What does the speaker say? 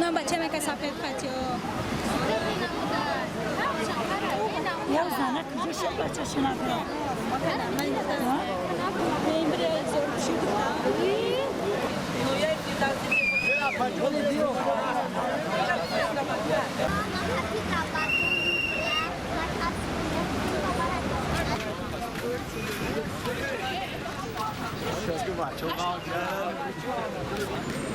Não, batia minha cabeça para patio. Ya sana kızı şey parçasına bırak. Benim biraz zor bir şey. Çok güzel, çok güzel.